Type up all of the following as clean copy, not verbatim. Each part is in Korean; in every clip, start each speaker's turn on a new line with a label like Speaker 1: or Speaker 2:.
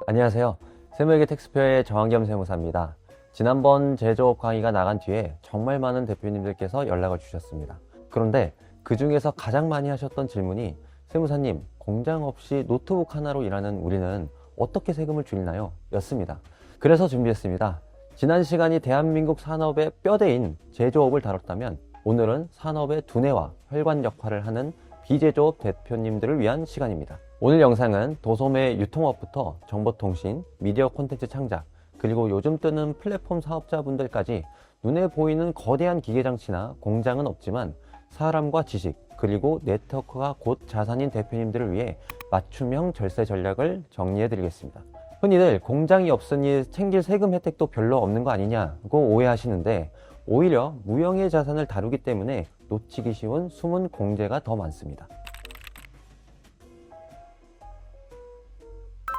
Speaker 1: 안녕하세요. 세무회계 텍스표의 정한겸 세무사입니다. 지난번 제조업 강의가 나간 뒤에 정말 많은 대표님들께서 연락을 주셨습니다. 그런데 그 중에서 가장 많이 하셨던 질문이 세무사님, 공장 없이 노트북 하나로 일하는 우리는 어떻게 세금을 줄이나요? 였습니다. 그래서 준비했습니다. 지난 시간이 대한민국 산업의 뼈대인 제조업을 다뤘다면 오늘은 산업의 두뇌와 혈관 역할을 하는 비제조업 대표님들을 위한 시간입니다. 오늘 영상은 도소매 유통업부터 정보통신, 미디어 콘텐츠 창작, 그리고 요즘 뜨는 플랫폼 사업자분들까지 눈에 보이는 거대한 기계장치나 공장은 없지만 사람과 지식, 그리고 네트워크가 곧 자산인 대표님들을 위해 맞춤형 절세 전략을 정리해 드리겠습니다. 흔히들 공장이 없으니 챙길 세금 혜택도 별로 없는 거 아니냐고 오해하시는데 오히려 무형의 자산을 다루기 때문에 놓치기 쉬운 숨은 공제가 더 많습니다.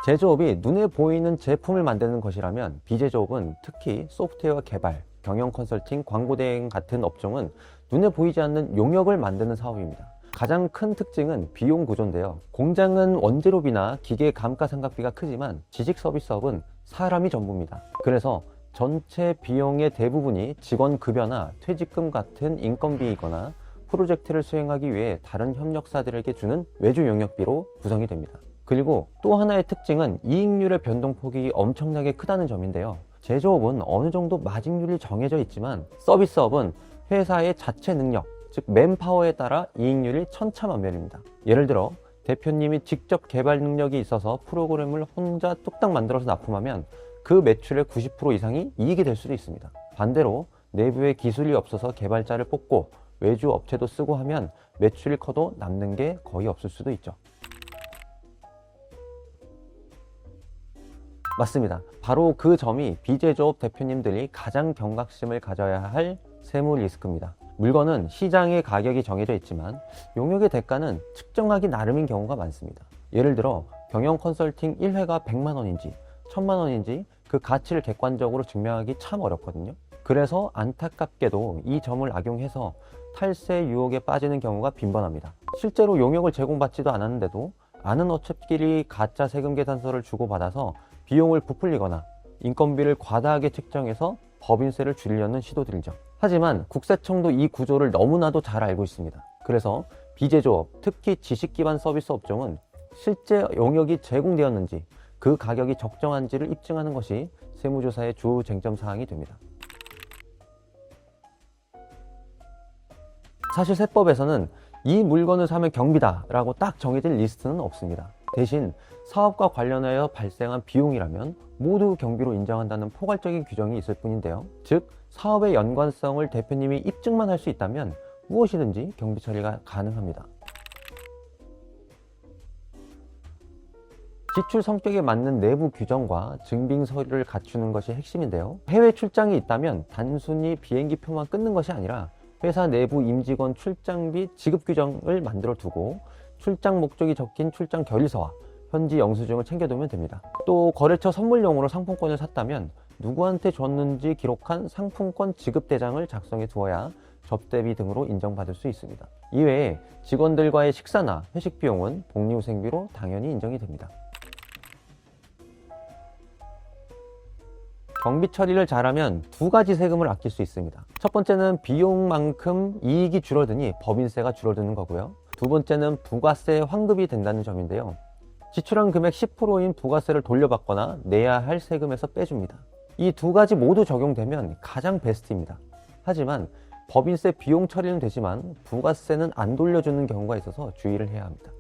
Speaker 1: 제조업이 눈에 보이는 제품을 만드는 것이라면 비제조업은 특히 소프트웨어 개발, 경영 컨설팅, 광고 대행 같은 업종은 눈에 보이지 않는 용역을 만드는 사업입니다. 가장 큰 특징은 비용 구조인데요. 공장은 원재료비나 기계 감가상각비가 크지만 지식 서비스업은 사람이 전부입니다. 그래서 전체 비용의 대부분이 직원 급여나 퇴직금 같은 인건비이거나 프로젝트를 수행하기 위해 다른 협력사들에게 주는 외주 용역비로 구성이 됩니다. 그리고 또 하나의 특징은 이익률의 변동폭이 엄청나게 크다는 점인데요. 제조업은 어느 정도 마진율이 정해져 있지만 서비스업은 회사의 자체 능력, 즉 맨파워에 따라 이익률이 천차만별입니다. 예를 들어 대표님이 직접 개발 능력이 있어서 프로그램을 혼자 뚝딱 만들어서 납품하면 그 매출의 90% 이상이 이익이 될 수도 있습니다. 반대로 내부에 기술이 없어서 개발자를 뽑고 외주 업체도 쓰고 하면 매출이 커도 남는 게 거의 없을 수도 있죠. 맞습니다. 바로 그 점이 비제조업 대표님들이 가장 경각심을 가져야 할 세무 리스크입니다. 물건은 시장의 가격이 정해져 있지만 용역의 대가는 측정하기 나름인 경우가 많습니다. 예를 들어 경영 컨설팅 1회가 100만 원인지 1000만 원인지 그 가치를 객관적으로 증명하기 참 어렵거든요. 그래서 안타깝게도 이 점을 악용해서 탈세 유혹에 빠지는 경우가 빈번합니다. 실제로 용역을 제공받지도 않았는데도 아는 업체끼리 가짜 세금 계산서를 주고받아서 비용을 부풀리거나 인건비를 과다하게 책정해서 법인세를 줄이려는 시도들이죠. 하지만 국세청도 이 구조를 너무나도 잘 알고 있습니다. 그래서 비제조업, 특히 지식기반 서비스 업종은 실제 용역이 제공되었는지 그 가격이 적정한지를 입증하는 것이 세무조사의 주 쟁점 사항이 됩니다. 사실 세법에서는 이 물건을 사면 경비다 라고 딱 정해진 리스트는 없습니다. 대신 사업과 관련하여 발생한 비용이라면 모두 경비로 인정한다는 포괄적인 규정이 있을 뿐인데요. 즉 사업의 연관성을 대표님이 입증만 할 수 있다면 무엇이든지 경비 처리가 가능합니다. 지출 성격에 맞는 내부 규정과 증빙 서류를 갖추는 것이 핵심인데요. 해외 출장이 있다면 단순히 비행기표만 끊는 것이 아니라 회사 내부 임직원 출장비 지급 규정을 만들어 두고 출장 목적이 적힌 출장 결의서와 현지 영수증을 챙겨두면 됩니다. 또 거래처 선물용으로 상품권을 샀다면 누구한테 줬는지 기록한 상품권 지급 대장을 작성해 두어야 접대비 등으로 인정받을 수 있습니다. 이외에 직원들과의 식사나 회식 비용은 복리후생비로 당연히 인정이 됩니다. 경비 처리를 잘하면 두 가지 세금을 아낄 수 있습니다. 첫 번째는 비용만큼 이익이 줄어드니 법인세가 줄어드는 거고요. 두 번째는 부가세 환급이 된다는 점인데요. 지출한 금액 10%인 부가세를 돌려받거나 내야 할 세금에서 빼줍니다. 이 두 가지 모두 적용되면 가장 베스트입니다. 하지만 법인세 비용 처리는 되지만 부가세는 안 돌려주는 경우가 있어서 주의를 해야 합니다.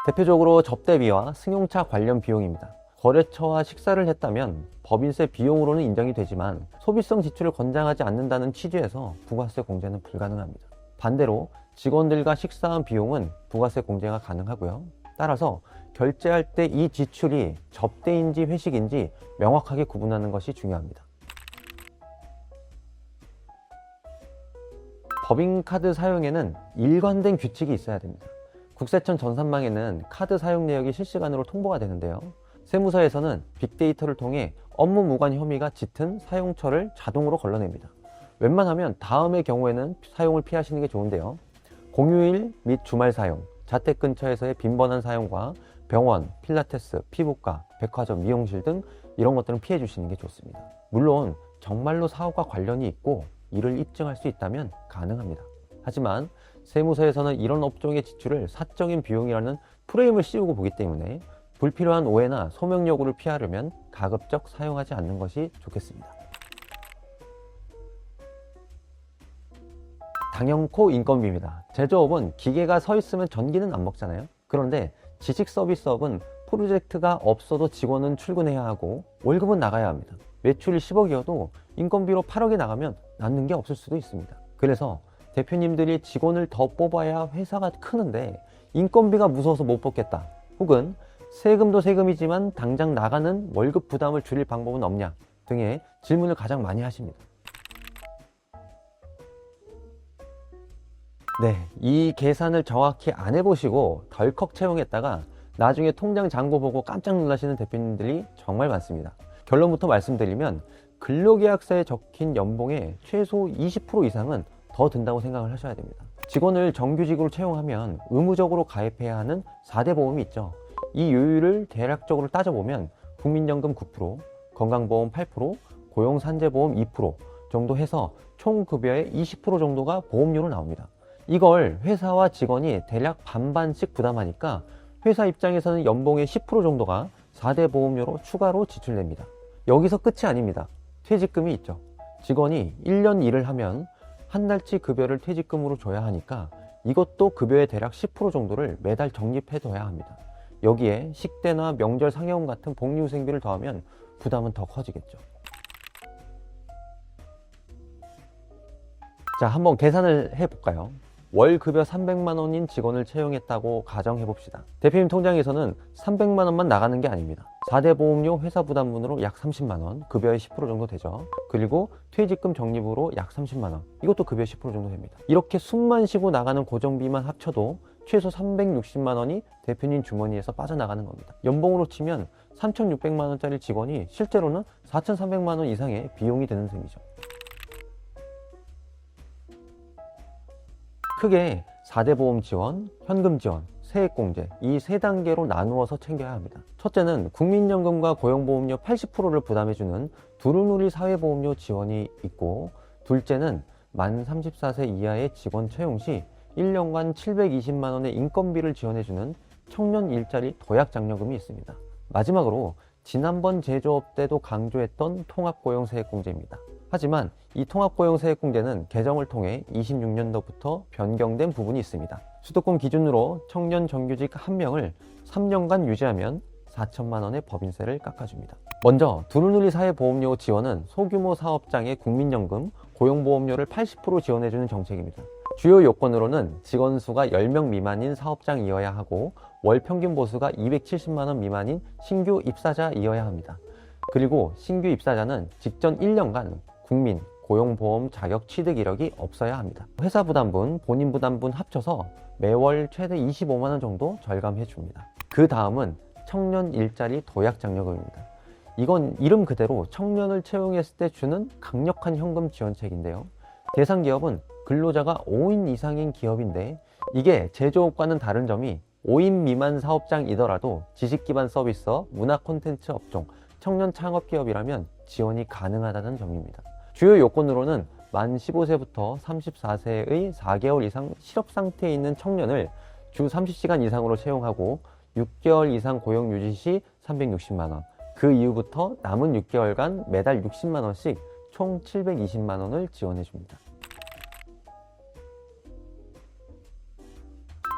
Speaker 1: 대표적으로 접대비와 승용차 관련 비용입니다. 거래처와 식사를 했다면 법인세 비용으로는 인정이 되지만 소비성 지출을 권장하지 않는다는 취지에서 부가세 공제는 불가능합니다. 반대로 직원들과 식사한 비용은 부가세 공제가 가능하고요. 따라서 결제할 때 이 지출이 접대인지 회식인지 명확하게 구분하는 것이 중요합니다. 법인카드 사용에는 일관된 규칙이 있어야 됩니다. 국세청 전산망에는 카드 사용 내역이 실시간으로 통보가 되는데요. 세무서에서는 빅데이터를 통해 업무 무관 혐의가 짙은 사용처를 자동으로 걸러냅니다. 웬만하면 다음의 경우에는 사용을 피하시는 게 좋은데요. 공휴일 및 주말 사용, 자택 근처에서의 빈번한 사용과 병원, 필라테스, 피부과, 백화점, 미용실 등 이런 것들은 피해 주시는 게 좋습니다. 물론 정말로 사업과 관련이 있고 이를 입증할 수 있다면 가능합니다. 하지만 세무서에서는 이런 업종의 지출을 사적인 비용이라는 프레임을 씌우고 보기 때문에 불필요한 오해나 소명 요구를 피하려면 가급적 사용하지 않는 것이 좋겠습니다. 당연코 인건비입니다. 제조업은 기계가 서 있으면 전기는 안 먹잖아요. 그런데 지식 서비스업은 프로젝트가 없어도 직원은 출근해야 하고 월급은 나가야 합니다. 매출이 10억이어도 인건비로 8억이 나가면 남는 게 없을 수도 있습니다. 그래서 대표님들이 직원을 더 뽑아야 회사가 크는데 인건비가 무서워서 못 뽑겠다, 혹은 세금도 세금이지만 당장 나가는 월급 부담을 줄일 방법은 없냐 등의 질문을 가장 많이 하십니다. 네, 이 계산을 정확히 안 해보시고 덜컥 채용했다가 나중에 통장 잔고 보고 깜짝 놀라시는 대표님들이 정말 많습니다. 결론부터 말씀드리면 근로계약서에 적힌 연봉의 최소 20% 이상은 더 든다고 생각을 하셔야 됩니다. 직원을 정규직으로 채용하면 의무적으로 가입해야 하는 4대 보험이 있죠. 이 요율을 대략적으로 따져보면 국민연금 9%, 건강보험 8%, 고용산재보험 2% 정도 해서 총 급여의 20% 정도가 보험료로 나옵니다. 이걸 회사와 직원이 대략 반반씩 부담하니까 회사 입장에서는 연봉의 10% 정도가 4대 보험료로 추가로 지출됩니다. 여기서 끝이 아닙니다. 퇴직금이 있죠. 직원이 1년 일을 하면 한 달치 급여를 퇴직금으로 줘야 하니까 이것도 급여의 대략 10% 정도를 매달 적립해둬야 합니다. 여기에 식대나 명절 상여금 같은 복리후생비를 더하면 부담은 더 커지겠죠. 자, 한번 계산을 해볼까요? 월 급여 300만 원인 직원을 채용했다고 가정해 봅시다. 대표님 통장에서는 300만 원만 나가는 게 아닙니다. 4대 보험료 회사 부담분으로 약 30만 원, 급여의 10% 정도 되죠. 그리고 퇴직금 적립으로 약 30만 원, 이것도 급여의 10% 정도 됩니다. 이렇게 숨만 쉬고 나가는 고정비만 합쳐도 최소 360만 원이 대표님 주머니에서 빠져나가는 겁니다. 연봉으로 치면 3,600만 원짜리 직원이 실제로는 4,300만 원 이상의 비용이 되는 셈이죠. 크게 4대 보험 지원, 현금 지원, 세액공제 이 3단계로 나누어서 챙겨야 합니다. 첫째는 국민연금과 고용보험료 80%를 부담해주는 두루누리 사회보험료 지원이 있고, 둘째는 만 34세 이하의 직원 채용 시 1년간 720만 원의 인건비를 지원해주는 청년 일자리 도약장려금이 있습니다. 마지막으로 지난번 제조업 때도 강조했던 통합고용세액공제입니다. 하지만 이 통합고용세액공제는 개정을 통해 26년도부터 변경된 부분이 있습니다. 수도권 기준으로 청년 정규직 1명을 3년간 유지하면 4천만 원의 법인세를 깎아줍니다. 먼저 두루누리 사회보험료 지원은 소규모 사업장의 국민연금, 고용보험료를 80% 지원해주는 정책입니다. 주요 요건으로는 직원 수가 10명 미만인 사업장이어야 하고 월 평균 보수가 270만 원 미만인 신규 입사자이어야 합니다. 그리고 신규 입사자는 직전 1년간 국민, 고용보험 자격 취득 이력이 없어야 합니다. 회사 부담분, 본인 부담분 합쳐서 매월 최대 25만 원 정도 절감해 줍니다. 그 다음은 청년 일자리 도약장려금입니다. 이건 이름 그대로 청년을 채용했을 때 주는 강력한 현금 지원책인데요. 대상 기업은 근로자가 5인 이상인 기업인데, 이게 제조업과는 다른 점이 5인 미만 사업장이더라도 지식기반 서비스업, 문화 콘텐츠 업종, 청년 창업기업이라면 지원이 가능하다는 점입니다. 주요 요건으로는 만 15세부터 34세의 4개월 이상 실업 상태에 있는 청년을 주 30시간 이상으로 채용하고 6개월 이상 고용 유지 시 360만 원, 그 이후부터 남은 6개월간 매달 60만 원씩 총 720만 원을 지원해 줍니다.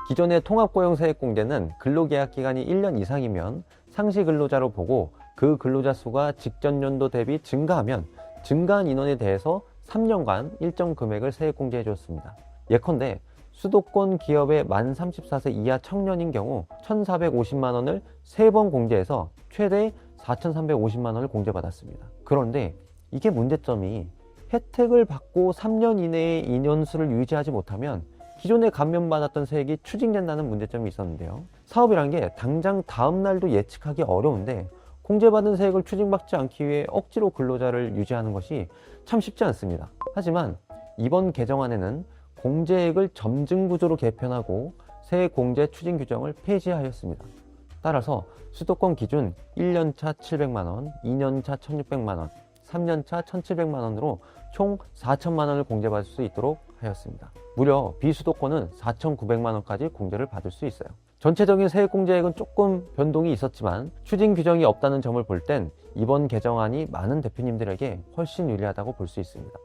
Speaker 1: 기존의 통합고용세액공제는 근로계약 기간이 1년 이상이면 상시 근로자로 보고 그 근로자 수가 직전 연도 대비 증가하면 증가한 인원에 대해서 3년간 일정 금액을 세액공제해 줬습니다. 예컨대 수도권 기업의 만 34세 이하 청년인 경우 1,450만 원을 3번 공제해서 최대 4,350만 원을 공제받았습니다. 그런데 이게 문제점이 혜택을 받고 3년 이내에 인원수를 유지하지 못하면 기존에 감면받았던 세액이 추징된다는 문제점이 있었는데요. 사업이란 게 당장 다음 날도 예측하기 어려운데 공제받은 세액을 추징받지 않기 위해 억지로 근로자를 유지하는 것이 참 쉽지 않습니다. 하지만 이번 개정안에는 공제액을 점증 구조로 개편하고 세액공제 추진 규정을 폐지하였습니다. 따라서 수도권 기준 1년차 700만원, 2년차 1600만원, 3년차 1700만원으로 총 4000만원을 공제받을 수 있도록 하였습니다. 무려 비수도권은 4900만원까지 공제를 받을 수 있어요. 전체적인 세액공제액은 조금 변동이 있었지만 추진 규정이 없다는 점을 볼 땐 이번 개정안이 많은 대표님들에게 훨씬 유리하다고 볼 수 있습니다.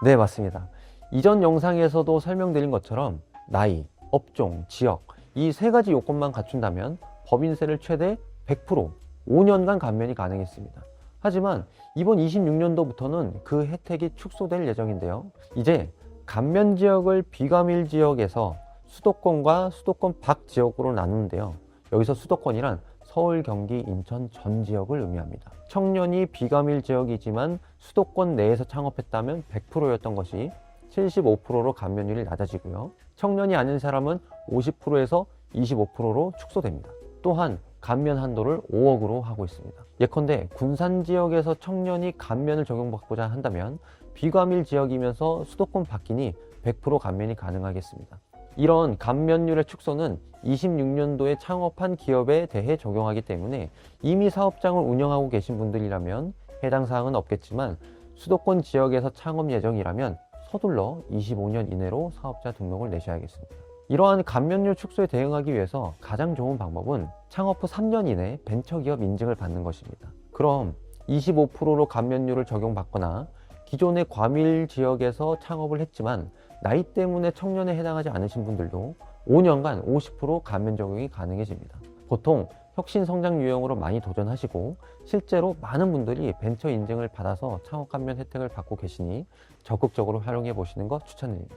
Speaker 1: 네, 맞습니다. 이전 영상에서도 설명드린 것처럼 나이, 업종, 지역 이 세 가지 요건만 갖춘다면 법인세를 최대 100% 5년간 감면이 가능했습니다. 하지만 이번 26년도부터는 그 혜택이 축소될 예정인데요. 이제 감면 지역을 비감일 지역에서 수도권과 수도권 밖 지역으로 나누는데요. 여기서 수도권이란 서울, 경기, 인천 전 지역을 의미합니다. 청년이 비감일 지역이지만 수도권 내에서 창업했다면 100%였던 것이 75%로 감면율이 낮아지고요. 청년이 아닌 사람은 50%에서 25%로 축소됩니다. 또한 감면 한도를 5억으로 하고 있습니다. 예컨대 군산 지역에서 청년이 감면을 적용받고자 한다면 비감일 지역이면서 수도권 밖이니 100% 감면이 가능하겠습니다. 이런 감면율의 축소는 26년도에 창업한 기업에 대해 적용하기 때문에 이미 사업장을 운영하고 계신 분들이라면 해당 사항은 없겠지만 수도권 지역에서 창업 예정이라면 서둘러 25년 이내로 사업자 등록을 내셔야겠습니다. 이러한 감면율 축소에 대응하기 위해서 가장 좋은 방법은 창업 후 3년 이내 벤처기업 인증을 받는 것입니다. 그럼 25%로 감면율을 적용받거나 기존의 과밀 지역에서 창업을 했지만 나이 때문에 청년에 해당하지 않으신 분들도 5년간 50% 감면 적용이 가능해집니다. 보통 혁신 성장 유형으로 많이 도전하시고 실제로 많은 분들이 벤처 인증을 받아서 창업 감면 혜택을 받고 계시니 적극적으로 활용해 보시는 거 추천드립니다.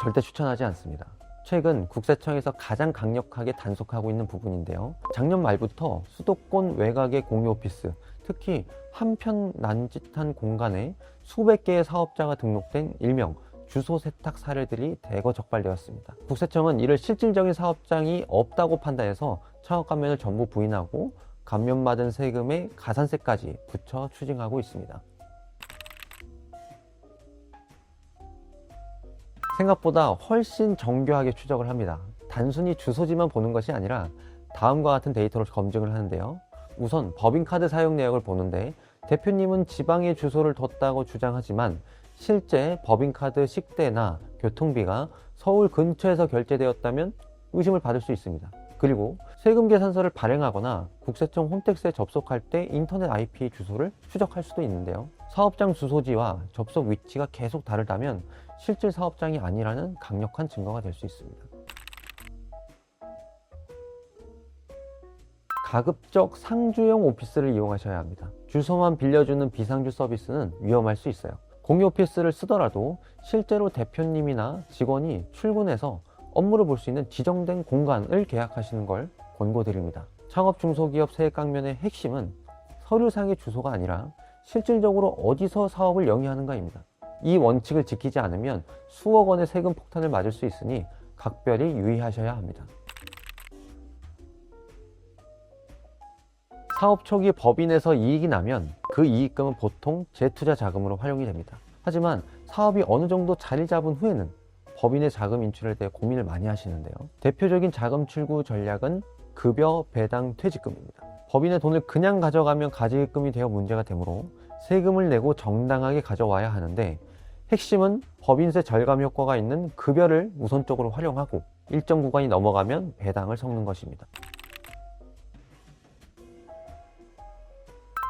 Speaker 1: 절대 추천하지 않습니다. 최근 국세청에서 가장 강력하게 단속하고 있는 부분인데요. 작년 말부터 수도권 외곽의 공유 오피스, 특히 한편 난짓한 공간에 수백 개의 사업자가 등록된 일명 주소 세탁 사례들이 대거 적발되었습니다. 국세청은 이를 실질적인 사업장이 없다고 판단해서 창업 감면을 전부 부인하고 감면받은 세금에 가산세까지 붙여 추징하고 있습니다. 생각보다 훨씬 정교하게 추적을 합니다. 단순히 주소지만 보는 것이 아니라 다음과 같은 데이터로 검증을 하는데요. 우선 법인카드 사용 내역을 보는데 대표님은 지방에 주소를 뒀다고 주장하지만 실제 법인카드 식대나 교통비가 서울 근처에서 결제되었다면 의심을 받을 수 있습니다. 그리고 세금 계산서를 발행하거나 국세청 홈택스에 접속할 때 인터넷 IP 주소를 추적할 수도 있는데요. 사업장 주소지와 접속 위치가 계속 다르다면 실질 사업장이 아니라는 강력한 증거가 될 수 있습니다. 가급적 상주형 오피스를 이용하셔야 합니다. 주소만 빌려주는 비상주 서비스는 위험할 수 있어요. 공유 오피스를 쓰더라도 실제로 대표님이나 직원이 출근해서 업무를 볼 수 있는 지정된 공간을 계약하시는 걸 권고드립니다. 창업 중소기업 세액 감면의 핵심은 서류상의 주소가 아니라 실질적으로 어디서 사업을 영위하는가입니다. 이 원칙을 지키지 않으면 수억 원의 세금 폭탄을 맞을 수 있으니 각별히 유의하셔야 합니다. 사업 초기 법인에서 이익이 나면 그 이익금은 보통 재투자 자금으로 활용이 됩니다. 하지만 사업이 어느 정도 자리 잡은 후에는 법인의 자금 인출에 대해 고민을 많이 하시는데요. 대표적인 자금 출구 전략은 급여, 배당, 퇴직금입니다. 법인의 돈을 그냥 가져가면 가지금이 되어 문제가 되므로 세금을 내고 정당하게 가져와야 하는데 핵심은 법인세 절감 효과가 있는 급여를 우선적으로 활용하고 일정 구간이 넘어가면 배당을 섞는 것입니다.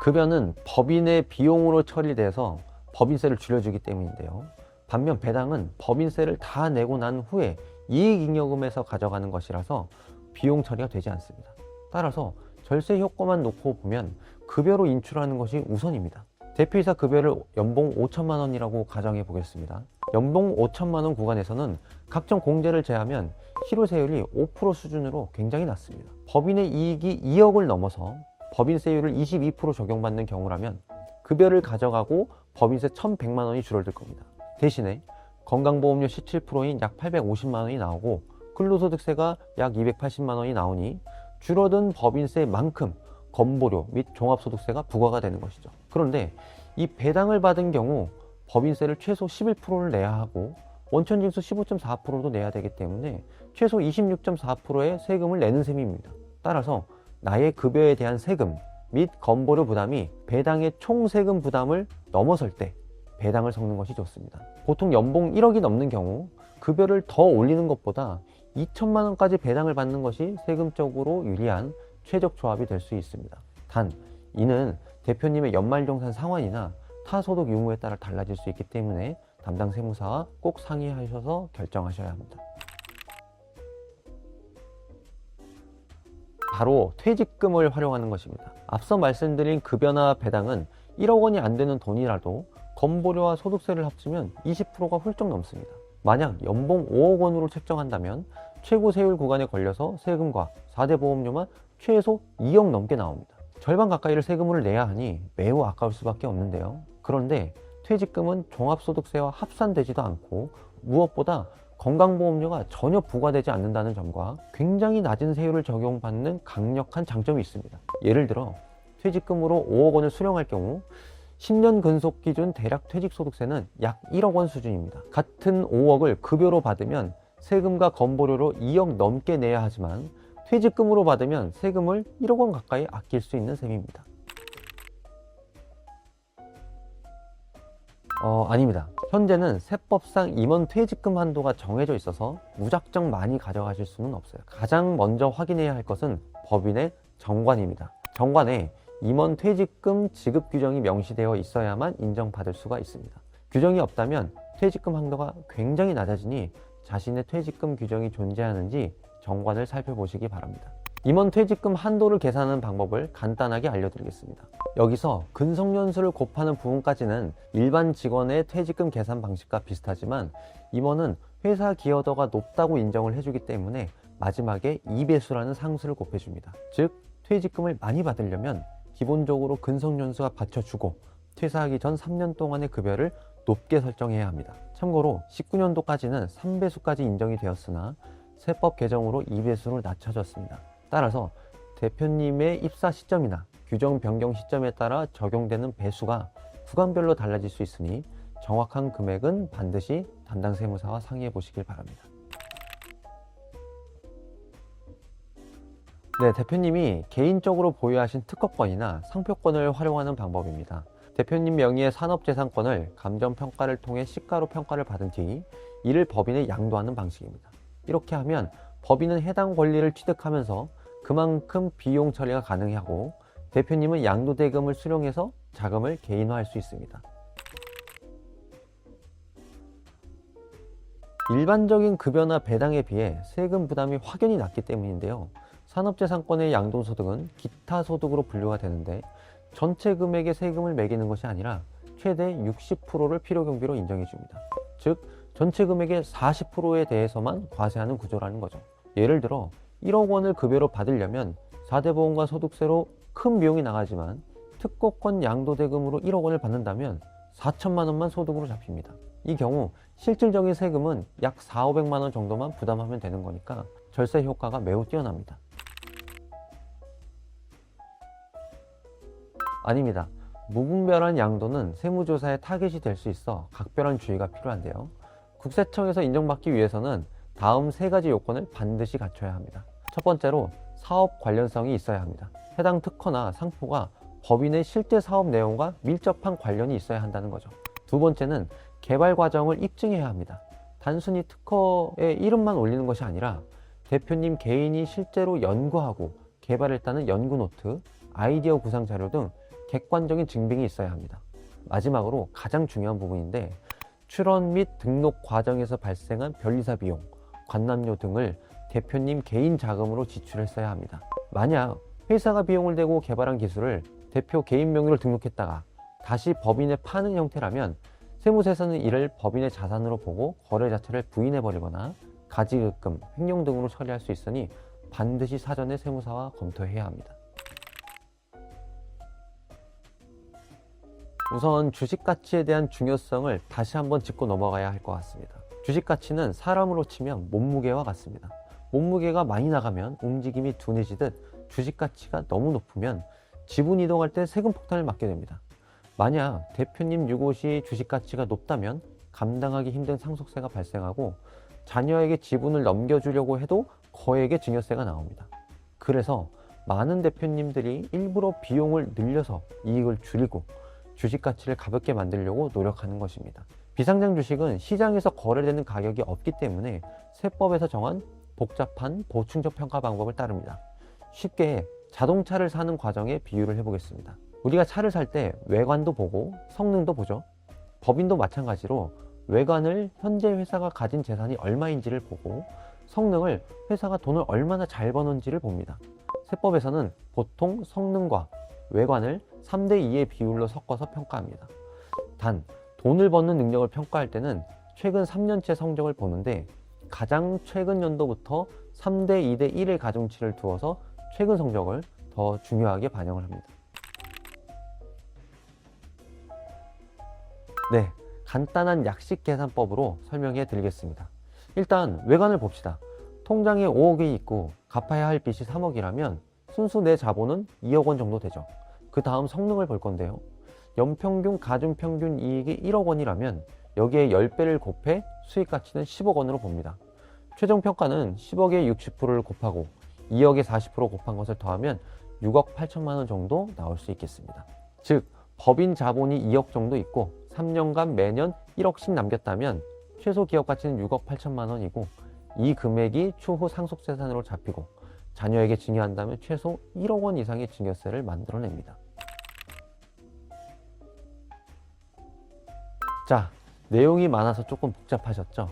Speaker 1: 급여는 법인의 비용으로 처리돼서 법인세를 줄여주기 때문인데요. 반면 배당은 법인세를 다 내고 난 후에 이익잉여금에서 가져가는 것이라서 비용 처리가 되지 않습니다. 따라서 절세 효과만 놓고 보면 급여로 인출하는 것이 우선입니다. 대표이사 급여를 연봉 5천만 원이라고 가정해 보겠습니다. 연봉 5천만 원 구간에서는 각종 공제를 제하면 실효세율이 5% 수준으로 굉장히 낮습니다. 법인의 이익이 2억을 넘어서 법인세율을 22% 적용받는 경우라면 급여를 가져가고 법인세 1,100만 원이 줄어들 겁니다. 대신에 건강보험료 17%인 약 850만 원이 나오고 근로소득세가 약 280만 원이 나오니 줄어든 법인세만큼 건보료 및 종합소득세가 부과가 되는 것이죠. 그런데 이 배당을 받은 경우 법인세를 최소 11%를 내야 하고 원천징수 15.4%도 내야 되기 때문에 최소 26.4%의 세금을 내는 셈입니다. 따라서 나의 급여에 대한 세금 및 건보료 부담이 배당의 총 세금 부담을 넘어설 때 배당을 섞는 것이 좋습니다. 보통 연봉 1억이 넘는 경우 급여를 더 올리는 것보다 2천만 원까지 배당을 받는 것이 세금적으로 유리한 최적 조합이 될 수 있습니다. 단 이는 대표님의 연말정산 상환이나 타소득 유무에 따라 달라질 수 있기 때문에 담당 세무사와 꼭 상의하셔서 결정하셔야 합니다. 바로 퇴직금을 활용하는 것입니다. 앞서 말씀드린 급여나 배당은 1억 원이 안 되는 돈이라도 건보료와 소득세를 합치면 20%가 훌쩍 넘습니다. 만약 연봉 5억 원으로 책정한다면 최고 세율 구간에 걸려서 세금과 4대 보험료만 최소 2억 넘게 나옵니다. 절반 가까이를 세금을 내야 하니 매우 아까울 수밖에 없는데요. 그런데 퇴직금은 종합소득세와 합산되지도 않고 무엇보다 건강보험료가 전혀 부과되지 않는다는 점과 굉장히 낮은 세율을 적용받는 강력한 장점이 있습니다. 예를 들어 퇴직금으로 5억 원을 수령할 경우 10년 근속 기준 대략 퇴직소득세는 약 1억 원 수준입니다. 같은 5억을 급여로 받으면 세금과 건보료로 2억 넘게 내야 하지만 퇴직금으로 받으면 세금을 1억 원 가까이 아낄 수 있는 셈입니다. 아닙니다. 현재는 세법상 임원 퇴직금 한도가 정해져 있어서 무작정 많이 가져가실 수는 없어요. 가장 먼저 확인해야 할 것은 법인의 정관입니다. 정관에 임원 퇴직금 지급 규정이 명시되어 있어야만 인정받을 수가 있습니다. 규정이 없다면 퇴직금 한도가 굉장히 낮아지니 자신의 퇴직금 규정이 존재하는지 정관을 살펴보시기 바랍니다. 임원 퇴직금 한도를 계산하는 방법을 간단하게 알려드리겠습니다. 여기서 근속연수를 곱하는 부분까지는 일반 직원의 퇴직금 계산 방식과 비슷하지만 임원은 회사 기여도가 높다고 인정을 해주기 때문에 마지막에 2배수라는 상수를 곱해줍니다. 즉 퇴직금을 많이 받으려면 기본적으로 근속연수가 받쳐주고 퇴사하기 전 3년 동안의 급여를 높게 설정해야 합니다. 참고로 19년도까지는 3배수까지 인정이 되었으나 세법 개정으로 2배수로 낮춰졌습니다. 따라서 대표님의 입사 시점이나 규정 변경 시점에 따라 적용되는 배수가 구간별로 달라질 수 있으니 정확한 금액은 반드시 담당 세무사와 상의해 보시길 바랍니다. 네, 대표님이 개인적으로 보유하신 특허권이나 상표권을 활용하는 방법입니다. 대표님 명의의 산업재산권을 감정평가를 통해 시가로 평가를 받은 뒤 이를 법인에 양도하는 방식입니다. 이렇게 하면 법인은 해당 권리를 취득하면서 그만큼 비용 처리가 가능하고 대표님은 양도대금을 수령해서 자금을 개인화할 수 있습니다. 일반적인 급여나 배당에 비해 세금 부담이 확연히 낮기 때문인데요. 산업재산권의 양도소득은 기타 소득으로 분류가 되는데 전체 금액의 세금을 매기는 것이 아니라 최대 60%를 필요경비로 인정해 줍니다. 즉 전체 금액의 40%에 대해서만 과세하는 구조라는 거죠. 예를 들어 1억 원을 급여로 받으려면 4대 보험과 소득세로 큰 비용이 나가지만 특허권 양도대금으로 1억 원을 받는다면 4천만 원만 소득으로 잡힙니다. 이 경우 실질적인 세금은 약 4,500만 원 정도만 부담하면 되는 거니까 절세 효과가 매우 뛰어납니다. 아닙니다. 무분별한 양도는 세무조사의 타겟이 될 수 있어 각별한 주의가 필요한데요. 국세청에서 인정받기 위해서는 다음 3가지 요건을 반드시 갖춰야 합니다. 첫 번째로 사업 관련성이 있어야 합니다. 해당 특허나 상표가 법인의 실제 사업 내용과 밀접한 관련이 있어야 한다는 거죠. 두 번째는 개발 과정을 입증해야 합니다. 단순히 특허의 이름만 올리는 것이 아니라 대표님 개인이 실제로 연구하고 개발했다는 연구 노트, 아이디어 구상 자료 등 객관적인 증빙이 있어야 합니다. 마지막으로 가장 중요한 부분인데 출원 및 등록 과정에서 발생한 변리사 비용, 관람료 등을 대표님 개인 자금으로 지출했어야 합니다. 만약 회사가 비용을 대고 개발한 기술을 대표 개인 명의로 등록했다가 다시 법인에 파는 형태라면 세무서에서는 이를 법인의 자산으로 보고 거래 자체를 부인해버리거나 가지급금, 횡령 등으로 처리할 수 있으니 반드시 사전에 세무사와 검토해야 합니다. 우선 주식 가치에 대한 중요성을 다시 한번 짚고 넘어가야 할 것 같습니다. 주식 가치는 사람으로 치면 몸무게와 같습니다. 몸무게가 많이 나가면 움직임이 둔해지듯 주식 가치가 너무 높으면 지분 이동할 때 세금 폭탄을 맞게 됩니다. 만약 대표님 유고시 주식 가치가 높다면 감당하기 힘든 상속세가 발생하고 자녀에게 지분을 넘겨주려고 해도 거액의 증여세가 나옵니다. 그래서 많은 대표님들이 일부러 비용을 늘려서 이익을 줄이고 주식 가치를 가볍게 만들려고 노력하는 것입니다. 비상장 주식은 시장에서 거래되는 가격이 없기 때문에 세법에서 정한 복잡한 보충적 평가 방법을 따릅니다. 쉽게 자동차를 사는 과정에 비유를 해보겠습니다. 우리가 차를 살 때 외관도 보고 성능도 보죠. 법인도 마찬가지로 외관을 현재 회사가 가진 재산이 얼마인지를 보고 성능을 회사가 돈을 얼마나 잘 버는지를 봅니다. 세법에서는 보통 성능과 외관을 3대2의 비율로 섞어서 평가합니다. 단, 돈을 버는 능력을 평가할 때는 최근 3년째 성적을 보는데 가장 최근 연도부터 3대2대1의 가중치를 두어서 최근 성적을 더 중요하게 반영을 합니다. 네, 간단한 약식 계산법으로 설명해 드리겠습니다. 일단 외관을 봅시다. 통장에 5억이 있고 갚아야 할 빚이 3억이라면 순수 내 자본은 2억 원 정도 되죠. 그 다음 성능을 볼 건데요. 연평균 가중평균 이익이 1억 원이라면 여기에 10배를 곱해 수익 가치는 10억 원으로 봅니다. 최종 평가는 10억에 60%를 곱하고 2억에 40% 곱한 것을 더하면 6억 8천만 원 정도 나올 수 있겠습니다. 즉 법인 자본이 2억 정도 있고 3년간 매년 1억씩 남겼다면 최소 기업 가치는 6억 8천만 원이고 이 금액이 추후 상속재산으로 잡히고 자녀에게 증여한다면 최소 1억 원 이상의 증여세를 만들어냅니다. 자, 내용이 많아서 조금 복잡하셨죠?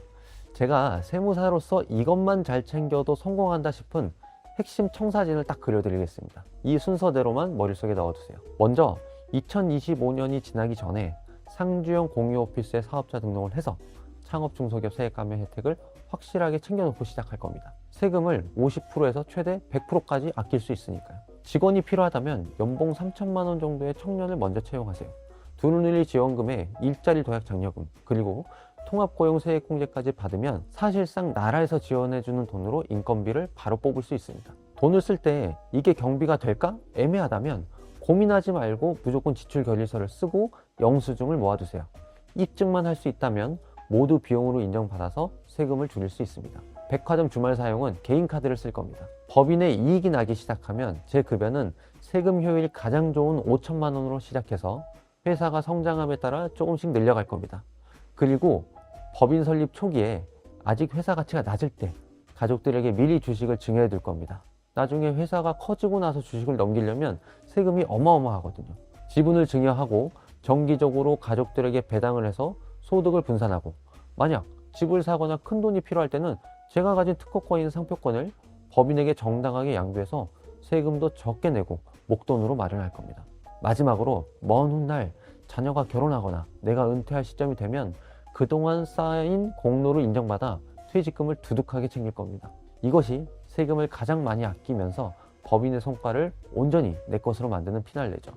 Speaker 1: 제가 세무사로서 이것만 잘 챙겨도 성공한다 싶은 핵심 청사진을 딱 그려드리겠습니다. 이 순서대로만 머릿속에 넣어두세요. 먼저 2025년이 지나기 전에 상주형 공유오피스의 사업자 등록을 해서 창업 중소기업 세액 감면 혜택을 확실하게 챙겨놓고 시작할 겁니다. 세금을 50%에서 최대 100%까지 아낄 수 있으니까요. 직원이 필요하다면 연봉 3천만 원 정도의 청년을 먼저 채용하세요. 두루밀리 지원금에 일자리 도약 장려금, 그리고 통합고용세액공제까지 받으면 사실상 나라에서 지원해주는 돈으로 인건비를 바로 뽑을 수 있습니다. 돈을 쓸 때 이게 경비가 될까? 애매하다면 고민하지 말고 무조건 지출결의서를 쓰고 영수증을 모아두세요. 입증만 할 수 있다면 모두 비용으로 인정받아서 세금을 줄일 수 있습니다. 백화점 주말 사용은 개인카드를 쓸 겁니다. 법인의 이익이 나기 시작하면 제 급여는 세금 효율이 가장 좋은 5천만 원으로 시작해서 회사가 성장함에 따라 조금씩 늘려갈 겁니다. 그리고 법인 설립 초기에 아직 회사 가치가 낮을 때 가족들에게 미리 주식을 증여해 둘 겁니다. 나중에 회사가 커지고 나서 주식을 넘기려면 세금이 어마어마하거든요. 지분을 증여하고 정기적으로 가족들에게 배당을 해서 소득을 분산하고, 만약 집을 사거나 큰 돈이 필요할 때는 제가 가진 특허권인 상표권을 법인에게 정당하게 양도해서 세금도 적게 내고 목돈으로 마련할 겁니다. 마지막으로 먼 훗날 자녀가 결혼하거나 내가 은퇴할 시점이 되면 그동안 쌓인 공로를 인정받아 퇴직금을 두둑하게 챙길 겁니다. 이것이 세금을 가장 많이 아끼면서 법인의 성과를 온전히 내 것으로 만드는 피날레죠.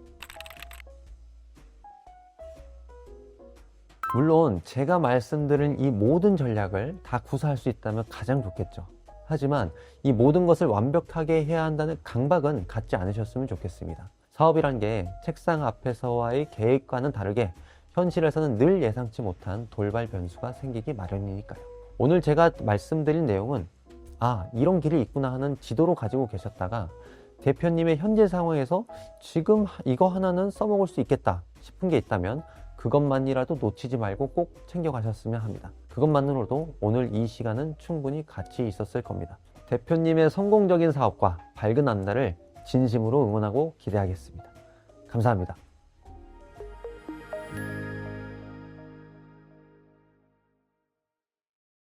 Speaker 1: 물론 제가 말씀드린 이 모든 전략을 다 구사할 수 있다면 가장 좋겠죠. 하지만 이 모든 것을 완벽하게 해야 한다는 강박은 갖지 않으셨으면 좋겠습니다. 사업이란 게 책상 앞에서와의 계획과는 다르게 현실에서는 늘 예상치 못한 돌발 변수가 생기기 마련이니까요. 오늘 제가 말씀드린 내용은 이런 길이 있구나 하는 지도로 가지고 계셨다가 대표님의 현재 상황에서 지금 이거 하나는 써먹을 수 있겠다 싶은 게 있다면 그것만이라도 놓치지 말고 꼭 챙겨가셨으면 합니다. 그것만으로도 오늘 이 시간은 충분히 가치 있었을 겁니다. 대표님의 성공적인 사업과 밝은 앞날을 진심으로 응원하고 기대하겠습니다. 감사합니다.